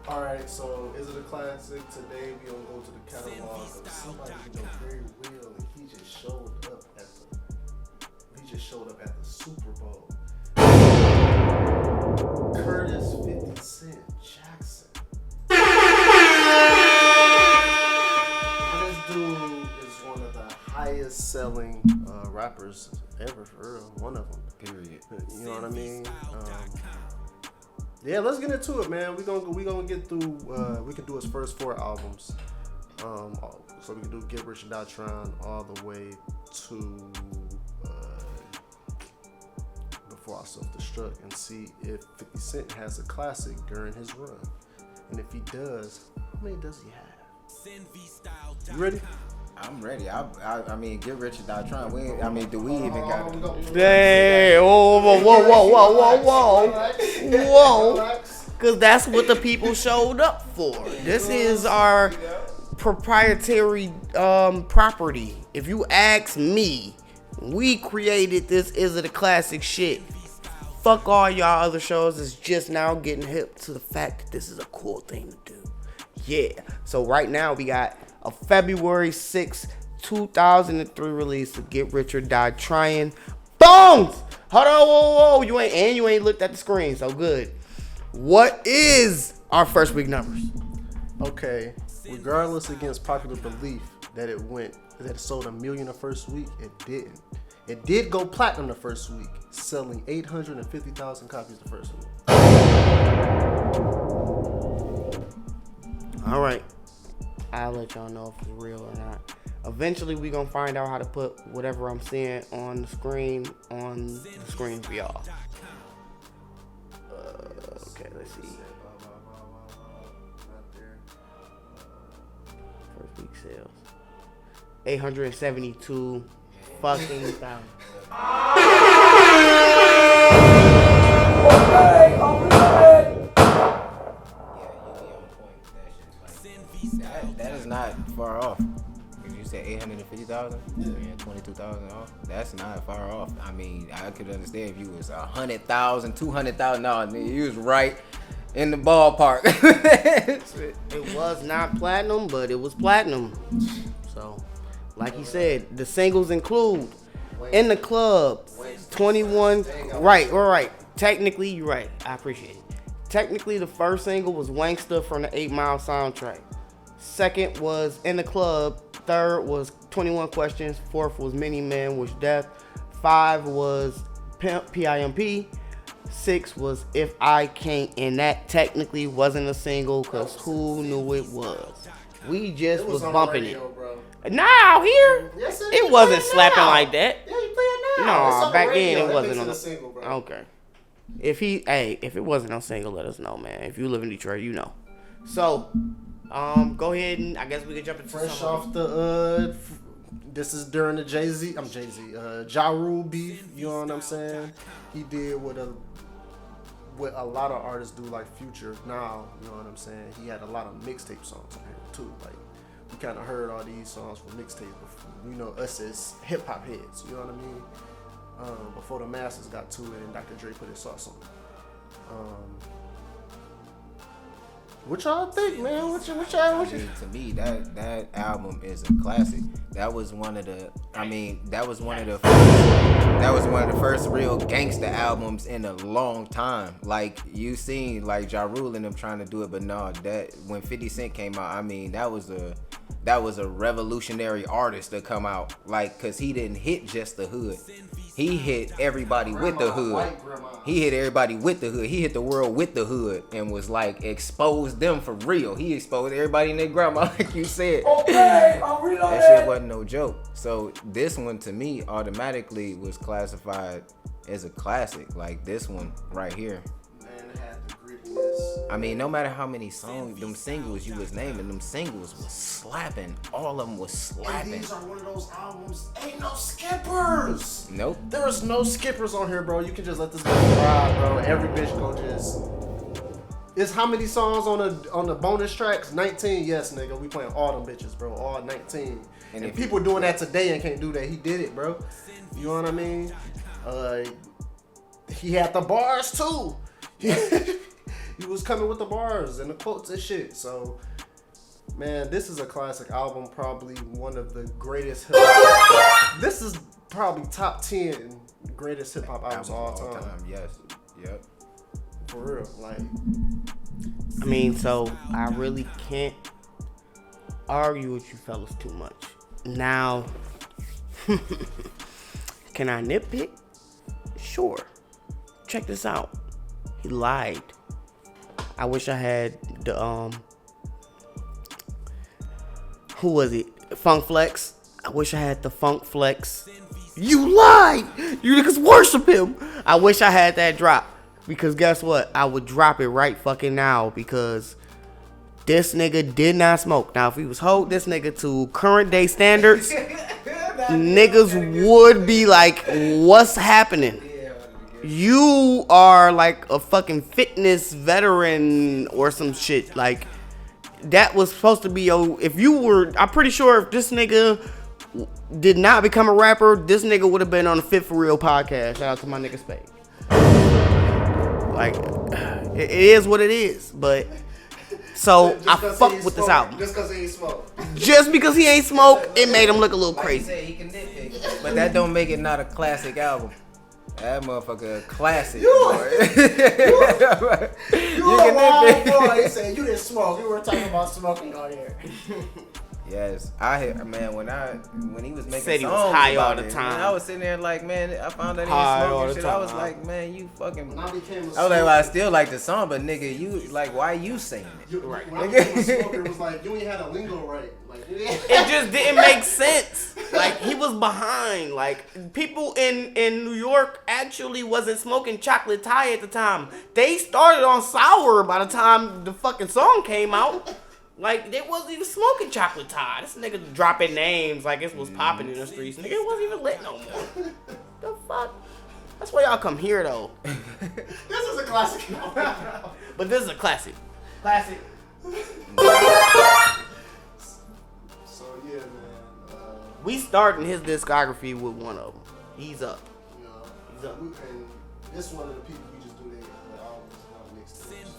Alright, so is it a classic? Today we gonna go to the catalog of somebody who know very well and he just showed up at the Super Bowl. Curtis 50 Cent Jackson. This dude is one of the highest selling rappers ever, for real. One of them. Period. You know what I mean? Yeah, let's get into it, man. We gonna get through. We can do his first 4 albums. So we can do Get Rich or Die Trying all the way to Before I Self-Destruct and see if 50 Cent has a classic during his run, and if he does, how many does he have? You ready? I'm ready. I mean, Get Rich or Die Trying. Do we even got? Hey, whoa. Because that's what the people showed up for. This is our proprietary property. If you ask me, we created this. Is it a classic shit? Fuck all y'all other shows. It's just now getting hip to the fact that this is a cool thing to do. Yeah. So right now we got a February 6, 2003 release of Get Rich or Die Trying. Boom! Hold on, whoa. You ain't looked at the screen, so good. What is our first week numbers? Okay, regardless against popular belief that it sold 1 million the first week, it didn't. It did go platinum the first week, selling 850,000 copies the first week. All right. I'll let y'all know if it's real or not. Eventually, we gonna find out how to put whatever I'm seeing on the screen for y'all. Okay, let's see. First week sales. 872 fucking thousand. That is not far off. If you say 850,000, yeah, 22,000 off. That's not far off. I mean, I could understand if you was 100,000, 200,000. No, you was right in the ballpark. It was not platinum, but it was platinum. So, like he said, the singles include In the Club, 21. Right. Technically, you're right. I appreciate it. Technically, the first single was Wanksta from the 8 Mile soundtrack. Second was In the Club. Third was 21 Questions. Fourth was Many Men Wish Death. 5 was Pimp, P-I-M-P. 6 was If I Can't, and that technically wasn't a single because who knew it was? We just was bumping radio, it. Bro. Now here, yes, it wasn't slapping like that. Yeah, you play it now. No, back then it wasn't on a single, bro. Okay. If it wasn't on single, let us know, man. If you live in Detroit, you know. So, go ahead and I guess we can jump into fresh off the this is during the Ja Rule beef. You know what I'm saying? He did what a lot of artists do, like Future now. You know what I'm saying? He had a lot of mixtape songs on here too. Like we kind of heard all these songs from mixtapes before. You know us as hip hop heads. You know what I mean? Before the masses got to it and Dr. Dre put his sauce on it. What y'all think, man? What y'all? To me, that album is a classic. That was one of the first real gangsta albums in a long time. Like you seen like Ja Rule and them trying to do it, but no, that when 50 Cent came out, I mean that was a revolutionary artist to come out, like, cause he didn't hit just the hood. He hit everybody with the hood. He hit everybody with the hood. He hit the world with the hood and was like exposed them for real. He exposed everybody and their grandma, like you said. Okay, I'm reloading. That shit wasn't no joke. So this one to me automatically was classified as a classic. Like this one right here. Man, it had the grittiness. I mean, no matter how many songs, them singles you was naming, them singles was slapping. All of them was slapping. And these are one of those albums, ain't no skippers. Nope. There's no skippers on here, bro. You can just let this bitch ride, bro. Every bitch gon' just... It's how many songs on the bonus tracks? 19? Yes, nigga. We playing all them bitches, bro. All 19. And people doing that today and can't do that. He did it, bro. You know what I mean? He had the bars, too. he was coming with the bars and the quotes and shit. So, man, this is a classic album. Probably one of the greatest. This is probably top 10 greatest hip hop albums of all time. Yes. Yep. For real, like. I mean, so I really can't argue with you fellas too much. Now, can I nitpick? Sure. Check this out. He lied. I wish I had the who was it? Funk Flex. I wish I had the Funk Flex. You lied. You niggas worship him. I wish I had that drop. Because guess what? I would drop it right fucking now because this nigga did not smoke. Now, if he was hold this nigga to current day standards, niggas would be like, what's happening? You are like a fucking fitness veteran or some shit. Like, that was supposed to be your, if you were, I'm pretty sure if this nigga did not become a rapper, this nigga would have been on the Fit For Real podcast. Shout out to my nigga Spade. Like, it is what it is, but so I fuck with this album. Just because he ain't smoke. Just because he ain't smoke, it made him look a little crazy. Like he can nitpick, but that don't make it not a classic album. That motherfucker a classic. You can a boy. He said you didn't smoke. You were talking about smoking on here. Yes, I hear, man. When he was making Said he was songs high about all the it, time. man, I was sitting there like, man, I found out he High was all smoking the shit. time. I was like, man, you fucking. When I became a I was smoker, like, well, I still like the song, but nigga, you like, why you saying it? Right. When I became a smoker, it was like you ain't had a lingo right. Like It just didn't make sense. Like, he was behind. Like, people in New York actually wasn't smoking chocolate Thai at the time. They started on sour by the time the fucking song came out. Like, they wasn't even smoking chocolate Thai. This nigga dropping names like it was popping in the streets. Nigga, it wasn't even lit no more. The fuck? That's why y'all come here, though. This is a classic. But this is a classic. Classic. So yeah, man. We starting his discography with one of them. He's up. You know, He's up. and this one of the people we just do the albums on mixtapes.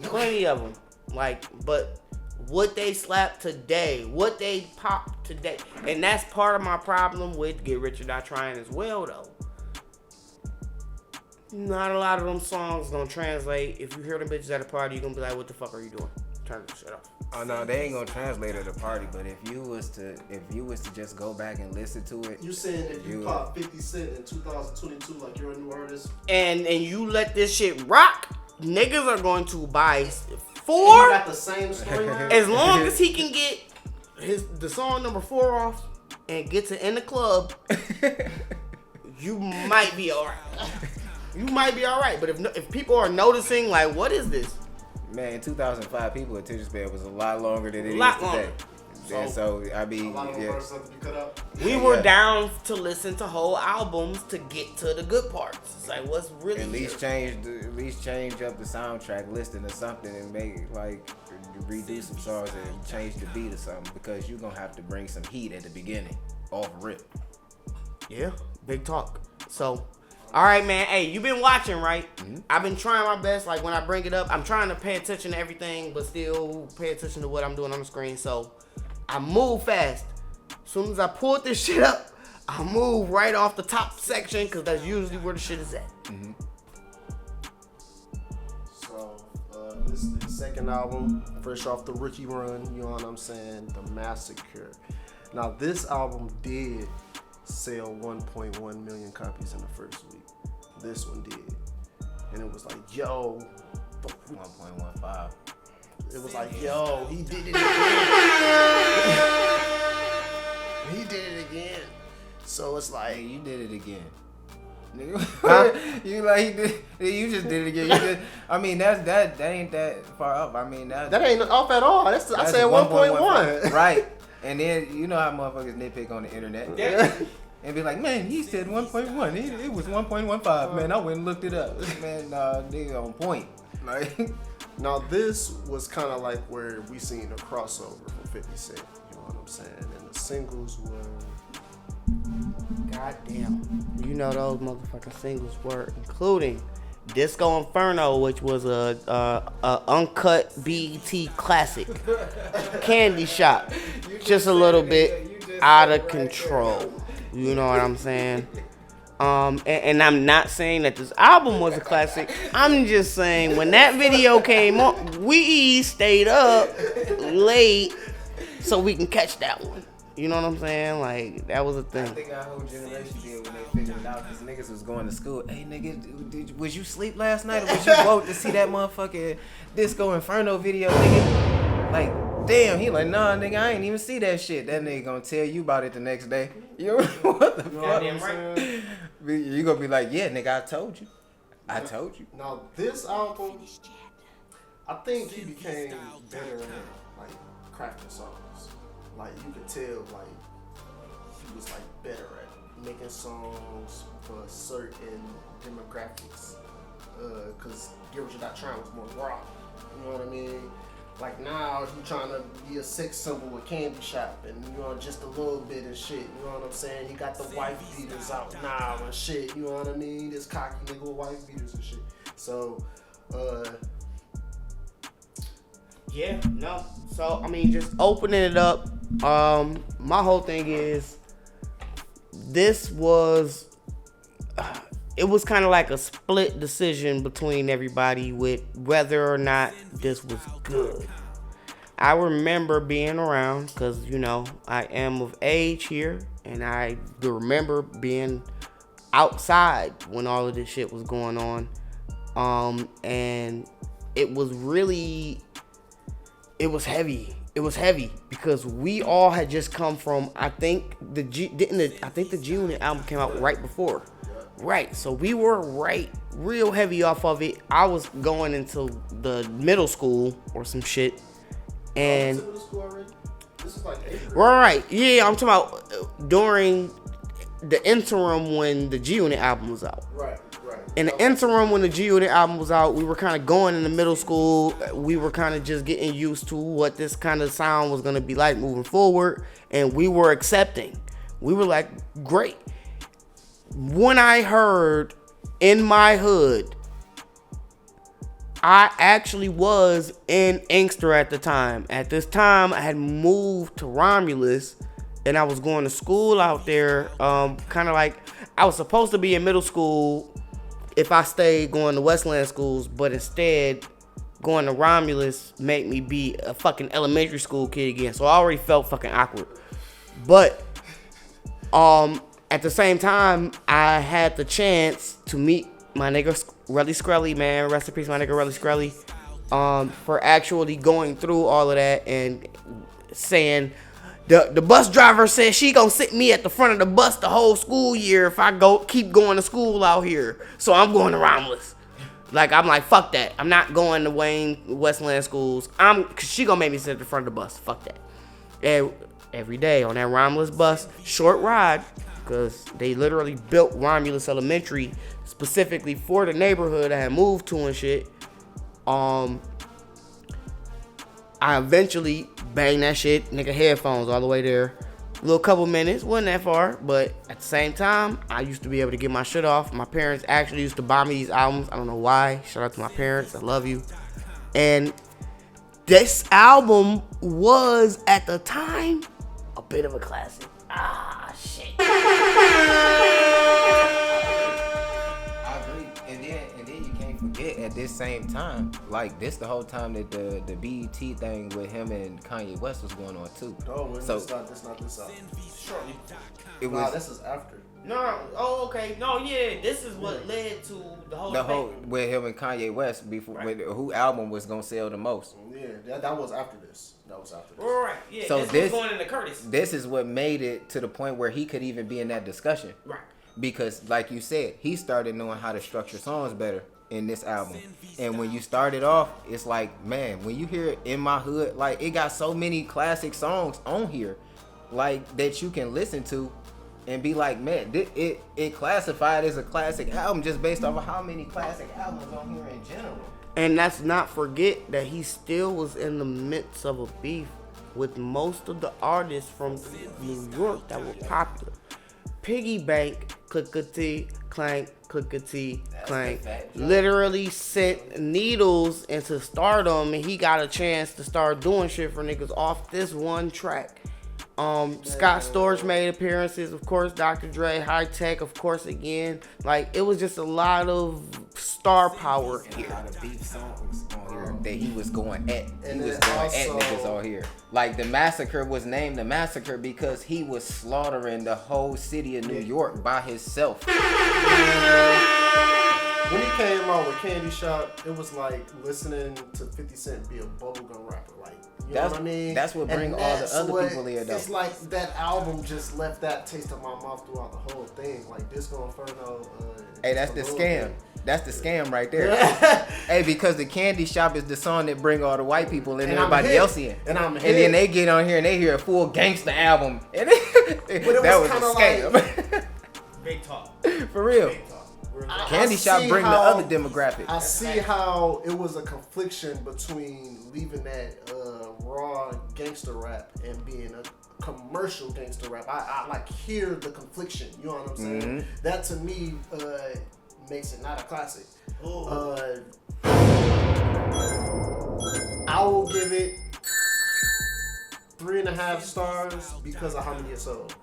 Plenty of them. Like, but what they slap today, what they pop today, and that's part of my problem with Get Rich or Not Trying as well, though. Not a lot of them songs gonna translate. If you hear them bitches at a party, you're gonna be like, what the fuck are you doing? Turn this shit off. Oh no, they ain't gonna translate at a party. But if you was to just go back and listen to it, You saying if you pop 50 Cent in 2022 like you're a new artist? And you let this shit rock, niggas are going to buy You 4. got the same storyline? As long as he can get the song number 4 off and get to in the club, you might be alright. You might be alright. But if people are noticing, like, what is this? man, in 2005, people's attention span was a lot longer than it is Lot today. longer. And so I mean, A lot of yeah. verses have to be cut out. We were down to listen to whole albums to get to the good parts. It's like, what's really At least change up the soundtrack listing or something and make like redo some songs and change the beat or something, because you're gonna have to bring some heat at the beginning off rip. Yeah, big talk. So, all right, man. Hey, you been watching, right? Mm-hmm. I've been trying my best. Like, when I bring it up, I'm trying to pay attention to everything, but still pay attention to what I'm doing on the screen. So, I move fast. As soon as I pull this shit up, I move right off the top section, because that's usually where the shit is at. Mm-hmm. So, this is the second album, fresh off the rookie run, you know what I'm saying? The Massacre. Now, this album did sell 1.1 million copies in the first week. This one did. And it was like, yo. 1.15. It was like, yo, he did it again. He did it again. So it's like, Hey, you did it again. Nigga. Huh? You like you just did it again. You just, I mean that ain't that far up. I mean that ain't off at all. I said 1.1. Right. And then you know how motherfuckers nitpick on the internet. Yeah. And be like, man, he said 1.1. It was 1.15. Man, I went and looked it up. Man, nigga on point. Like, now this was kind of like where we seen a crossover from 50 Cent. You know what I'm saying? And the singles were Goddamn. You know those motherfucking singles were including Disco Inferno, which was a uncut BET classic. Candy Shop. Just a little bit out of control. You know what I'm saying? And I'm not saying that this album was a classic. I'm just saying when that video came on, we stayed up late so we can catch that one. You know what I'm saying? Like, that was a thing. I think our whole generation did when they figured it out, because niggas was going to school. Hey, nigga, was you sleep last night, or was you woke to see that motherfucking Disco Inferno video, nigga? Like, damn, he like, nah, nigga, I ain't even see that shit. That nigga gonna tell you about it the next day. You know what the fuck? Right. You gonna be like, yeah, nigga, I told you. I told you. Now, this album, I think he became better at, like, crafting songs. Like, you could tell, like, he was, like, better at making songs for certain demographics. Because Get What You Got Trying was more raw. You know what I mean? Like, now, he trying to be a sex symbol with Candy Shop and, you know, just a little bit of shit. You know what I'm saying? He got the wife beaters out now and shit. You know what I mean? This cocky nigga with wife beaters and shit. So, yeah, no. So, I mean, just opening it up. My whole thing is, this was, it was kind of like a split decision between everybody with whether or not this was good. I remember being around, because, you know, I am of age here, and I remember being outside when all of this shit was going on. And it was really, it was heavy. It was heavy because we all had just come from, I think the G Unit album came out right before. Right. So we were real heavy off of it. I was going into the middle school or some shit. And middle school already? This is like 8th grade. Right. Yeah, I'm talking about during the interim when the G Unit album was out. Right. In the interim, when the G Unit album was out, we were kind of going into middle school. We were kind of just getting used to what this kind of sound was going to be like moving forward. And we were accepting. We were like, great. When I heard In My Hood, I actually was in Inkster at the time. At this time, I had moved to Romulus. And I was going to school out there. Kind of like, I was supposed to be in middle school if I stayed going to Westland schools, but instead going to Romulus made me be a fucking elementary school kid again. So I already felt fucking awkward. But at the same time, I had the chance to meet my nigga Relly Skrelly, man. Rest in peace, my nigga Relly Skrelly. For actually going through all of that and saying, the bus driver said she gonna sit me at the front of the bus the whole school year if I keep going to school out here. So I'm going to Romulus. Like, I'm like, fuck that. I'm not going to Wayne Westland schools. Cause she gonna make me sit at the front of the bus. Fuck that. And every day on that Romulus bus, short ride, cause they literally built Romulus Elementary specifically for the neighborhood I had moved to and shit. I eventually banged that shit, nigga, headphones all the way there. A little couple minutes, wasn't that far, but at the same time, I used to be able to get my shit off. My parents actually used to buy me these albums. I don't know why. Shout out to my parents. I love you. And this album was, at the time, a bit of a classic. Ah, shit. I agree. And then you can't forget at this same time, like this the whole time that the BET thing with him and Kanye West was going on too. Oh, so it's not this album. Shortly. It Nah, was this is after. No, oh, okay. No, yeah, this is what led to the whole thing. with him and Kanye West before, Right. who album was gonna sell the most. Yeah, that was after this. Right, yeah. So this was going into Curtis. This is what made it to the point where he could even be in that discussion. Right. Because, like you said, he started knowing how to structure songs better in this album. And when you started off, it's like, man, when you hear In My Hood, like, it got so many classic songs on here, like, that you can listen to and be like, man, it classified as a classic album just based off of how many classic albums on here in general. And let's not forget that he still was in the midst of a beef with most of the artists from New York that were popular. piggy bank, click-a-tee, clank, click-a-tee, clank. the fact. Literally sent needles into stardom, and he got a chance to start doing shit for niggas off this one track. Scott Storch made appearances, of course. Dr. Dre, High Tech, of course, again. Like, it was just a lot of star power here. A lot of beef songs on here that he was going at. And He was then going at also- niggas on here. Like, the massacre was named the massacre because he was slaughtering the whole city of New York by himself. When he came out with Candy Shop, it was like listening to 50 Cent be a bubblegum rapper. Like, you know what I mean? That's what bring And all the that's other what- people here, though. It's like that album just left that taste in my mouth throughout the whole thing. Like, Disco Inferno. Hey, that's the Just a scam. little That's the scam right there. Hey, because the Candy Shop is the song that bring all the white people and And I'm everybody hit. else in. And I'm And hit. then they get on here and they hear a full gangster album. And it that was was a kinda scam. Big talk. For real. Big talk. Candy I Shop see bring the how- other demographic. I see how it was a confliction between leaving that raw gangster rap and being a commercial gangster rap. I like hear the confliction. You know what I'm saying? Mm-hmm. That to me makes it not a classic. I will give it 3.5 stars because of how many it sold.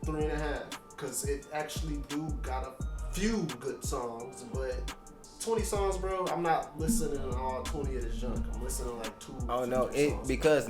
3.5. Because it actually do got a few good songs, but 20 songs, bro, I'm not listening to all 20 of this junk. I'm listening to like 2. Oh no, songs. because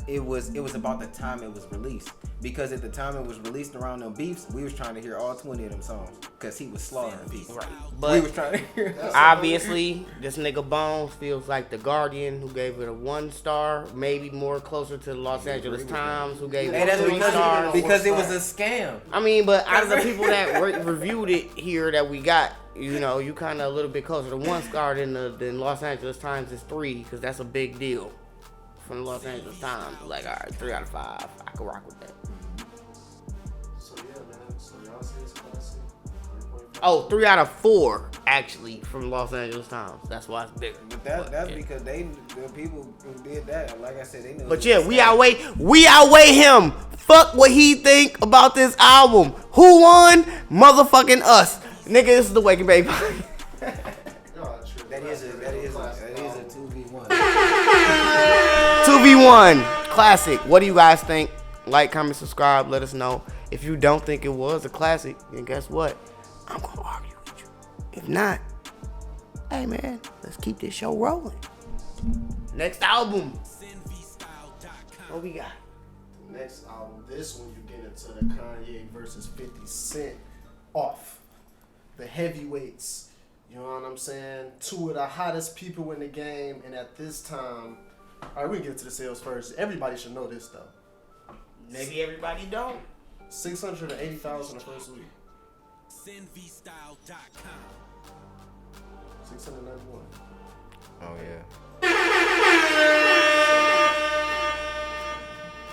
it was about the time it was released. Because at the time it was released around them beefs, we was trying to hear all 20 of them songs. Cause he was slaughtering people. Right. We But was trying to hear. obviously, this nigga Bones feels like the Guardian, who gave it a 1 star, maybe more closer to the Los Angeles Times, who gave Hey, it that's 3 stars. because it was a scam. I mean, but out of the people that reviewed it here that we got, you know, you kind of a little bit closer to 1 star than Los Angeles Times is 3, because that's a big deal from the Los Angeles Times. Like, all right, 3 out of 5, I can rock with that. So yeah, man. So y'all see this classic? 3.5. Oh, 3 out of 4 actually from Los Angeles Times. That's why it's bigger. But that's yeah. because the people who did that, like I said, they know. But yeah, we outweigh him. Fuck what he think about this album. Who won? Motherfucking us. Nigga, this is the Waking Baby. Y'all tripping. That is a 2v1. 2v1 classic. What do you guys think? Like, comment, subscribe. Let us know. If you don't think it was a classic, then guess what? I'm gonna argue with you. If not, hey man, let's keep this show rolling. Next album. What we got? Next album, this one you get into the Kanye versus 50 Cent off. The heavyweights. You know what I'm saying? 2 of the hottest people in the game, and at this time, all right, we can get to the sales first. Everybody should know this though. Maybe everybody don't. 680,000 the first week. 691. Oh yeah.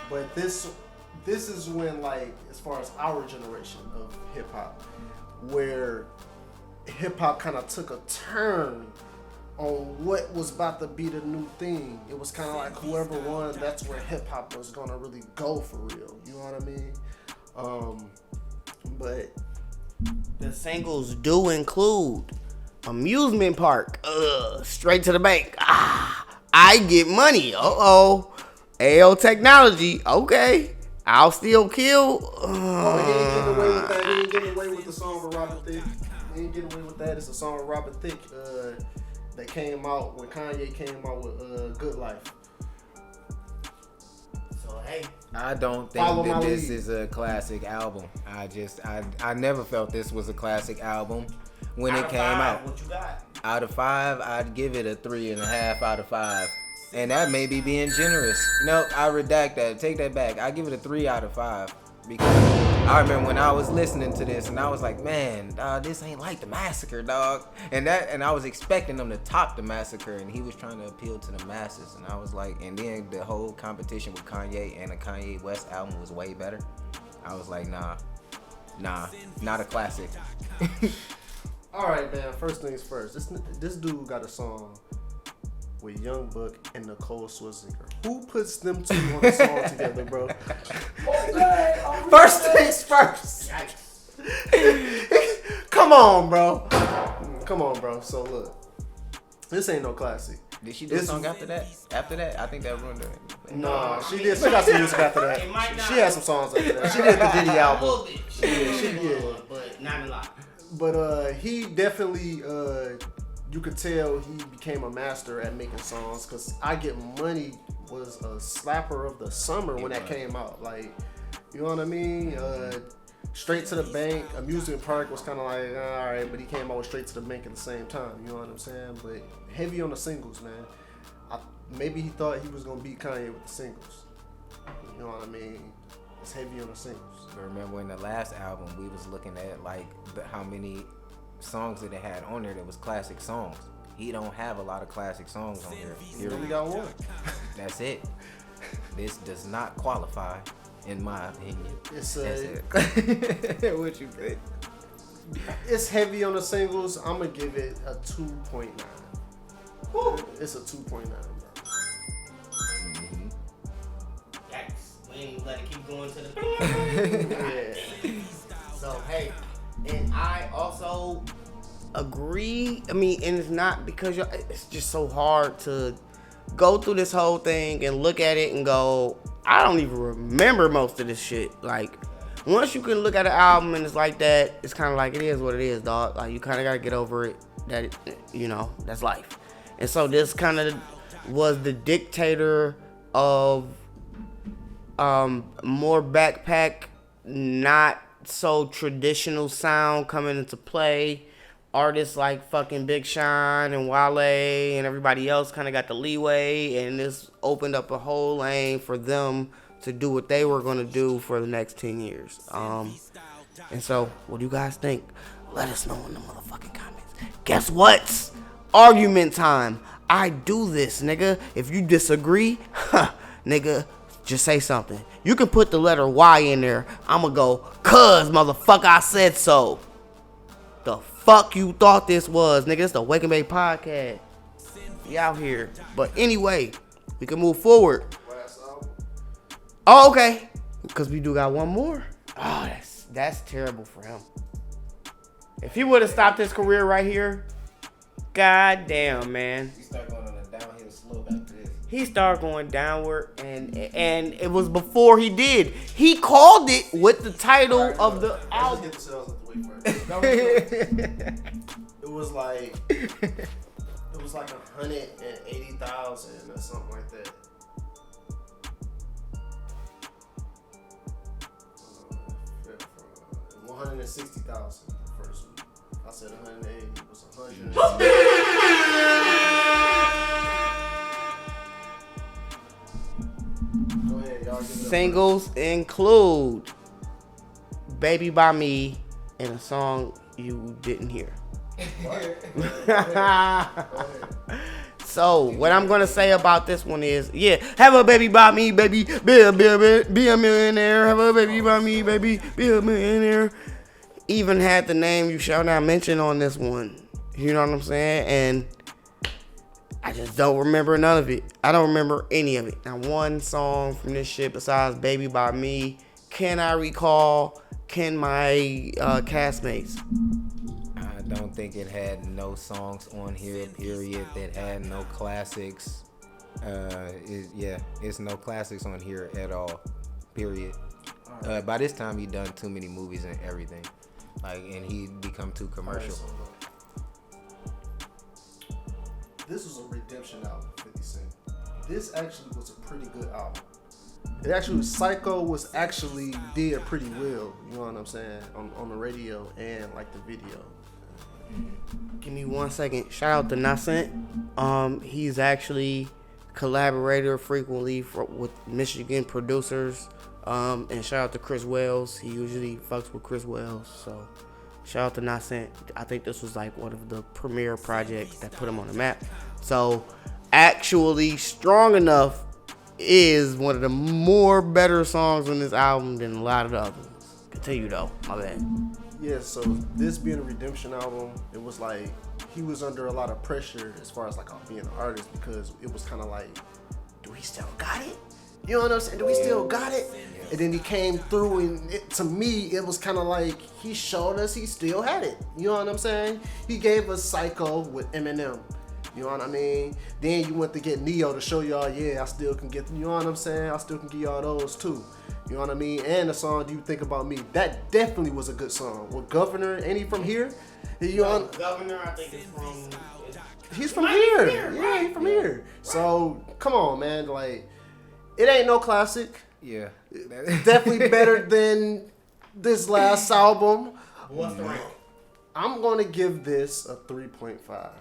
But this is when, like, as far as our generation of hip hop, where hip hop kind of took a turn on what was about to be the new thing. It was kind of like whoever won, that's where hip hop was gonna really go for real. You know what I mean? But The singles do include Amusement Park, Straight to the Bank, I Get Money, AO Technology, okay, I'll Still Kill. he ain't getting away with that. He ain't getting away with the song with Robert Thicke. He ain't getting away with that. It's a song with Robert Thicke that came out when Kanye came out with Good Life. So hey, I don't think Follow that my this lead. is a classic album. I never felt this was a classic album when it came out. What you got? Out of 5, I'd give it a 3.5 out of 5. And that may be being generous. No, I redact that. Take that back. I give it a 3 out of 5. Because I remember when I was listening to this and I was like, man, dog, this ain't like the Massacre, dog. And I was expecting them to top the Massacre, and he was trying to appeal to the masses. And I was like, and then the whole competition with Kanye and the Kanye West album was way better. I was like, nah, not a classic. All right, man. First things first. This dude got a song with Young Buck and Nicole Scherzinger. Who puts them two on a song together, bro? First things first. Come on, bro. So look, this ain't no classic. Did she do a song after that? After that, I think that ruined it. No, she did. She got some music after that. She had some songs after that. She did the Diddy album. A little bit. She did, but not a lot. But he definitely, you could tell he became a master at making songs. Cause I Get Money was a slapper of the summer when that came out. Like, you know what I mean? Straight to the Bank, Amusement Park was kind of like, all right, but he came out with Straight to the Bank at the same time. You know what I'm saying? But heavy on the singles, man. Maybe he thought he was gonna beat Kanye with the singles. You know what I mean? It's heavy on the singles. I remember in the last album, we was looking at like how many songs that it had on there that was classic songs. He don't have a lot of classic songs on here. He only got one. That's it. This does not qualify, in my opinion. That's it. What you think? It's heavy on the singles. I'm gonna give it a 2.9. It's a 2.9, bro. Yikes. We ain't let it keep going to the Yeah. So, hey, and I also agree. I mean, and it's not because it's just so hard to go through this whole thing and look at it and go, I don't even remember most of this shit. Like, once you can look at an album and it's like that, it's kind of like, it is what it is, dog. Like, you kind of got to get over it. That, you know, that's life. And so this kind of was the dictator of more backpack, not so traditional sound coming into play. Artists like fucking Big Sean and Wale and everybody else kind of got the leeway, and this opened up a whole lane for them to do what they were going to do for the next 10 years. And so, what do you guys think? Let us know in the motherfucking comments. Guess what? Argument time. I do this, nigga. If you disagree, nigga, just say something. You can put the letter Y in there. I'ma go, cuz, motherfucker, I said so. The fuck you thought this was, nigga? It's the Wake and Bake podcast. We out here. But anyway, we can move forward. Oh, okay. Because we do got one more. Oh, that's terrible for him. If he would have stopped his career right here, god damn, man. He started going on a downhill slope after this. He started going downward, and it was before he did. He called it with the title of the album. Let's get the sales out the way first. It was like 180,000 or something like that. 160,000 first week. I said 180. It was 100. Go ahead, y'all. Singles include "Baby by Me" and a song you didn't hear. So what I'm gonna say about this one is, yeah, have a baby by me, baby, be a millionaire. Have a baby by me, baby, be a millionaire. Even had the name You Shall Not Mention on this one. You know what I'm saying? And I just don't remember none of it. I don't remember any of it. Not one song from this shit besides "Baby by Me" can I recall. Can my castmates? I don't think it had no songs on here, period, that had no classics. It's no classics on here at all, period. By this time, he done too many movies and everything. And he become too commercial. This was a redemption album, 50 Cent. This actually was a pretty good album. It actually, Psycho was actually did pretty well, you know what I'm saying, on the radio and like the video. Give me 1 second. Shout out to Nascent. He's actually collaborator frequently with Michigan producers. And shout out to Chris Wells. He usually fucks with Chris Wells. So shout out to Nascent. I think this was like one of the premier projects that put him on the map. So actually, Strong Enough is one of the more better songs on this album than a lot of the others. Continue though. My bad. Yeah, so this being a redemption album, it was like he was under a lot of pressure as far as like being an artist, because it was kind of like, do we still got it? You know what I'm saying? Do we still got it? And then he came through, and to me, it was kind of like he showed us he still had it. You know what I'm saying? He gave us Psycho with Eminem. You know what I mean? Then you went to get Neo to show y'all, yeah, I still can get, you know what I'm saying? I still can give y'all those too. You know what I mean? And the song, Do You Think About Me? That definitely was a good song. With Governor, ain't he from here? You know, Governor, I think is from. he's from here. Yeah, he's from here. Right. So, come on, man. Like, it ain't no classic. Yeah. Definitely better than this last album. What's the rank? I'm going to give this a 3.5.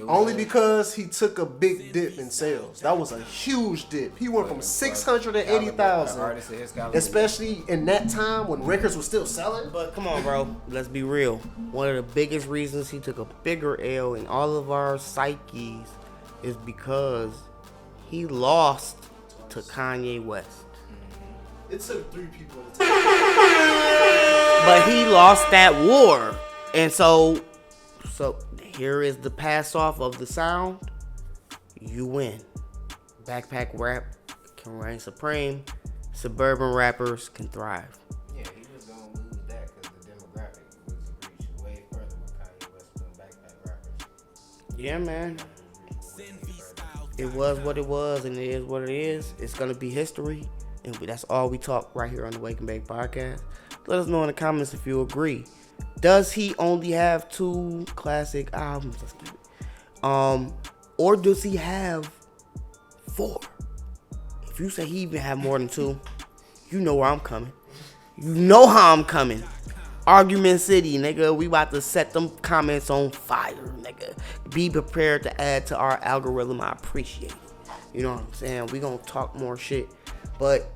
Only because he took a big dip in sales. That was a huge dip. He went from 680,000, especially in that time when records were still selling. But come on, bro. Let's be real. One of the biggest reasons he took a bigger L in all of our psyches is because he lost to Kanye West. It took 3 people to But he lost that war. And so here is the pass off of the sound. You win. Backpack rap can reign supreme. Suburban rappers can thrive. Yeah, he was gonna lose that because the demographic was reached way further with Kanye West than backpack rappers. Yeah, man. It was what it was, and it is what it is. It's gonna be history, and that's all we talk right here on the Wake and Bake podcast. Let us know in the comments if you agree. Does he only have 2 classic albums? Let's keep it. Or does he have 4? If you say he even have more than 2, you know where I'm coming. You know how I'm coming. Argument City, nigga. We about to set them comments on fire, nigga. Be prepared to add to our algorithm. I appreciate it. You know what I'm saying? We gonna talk more shit. But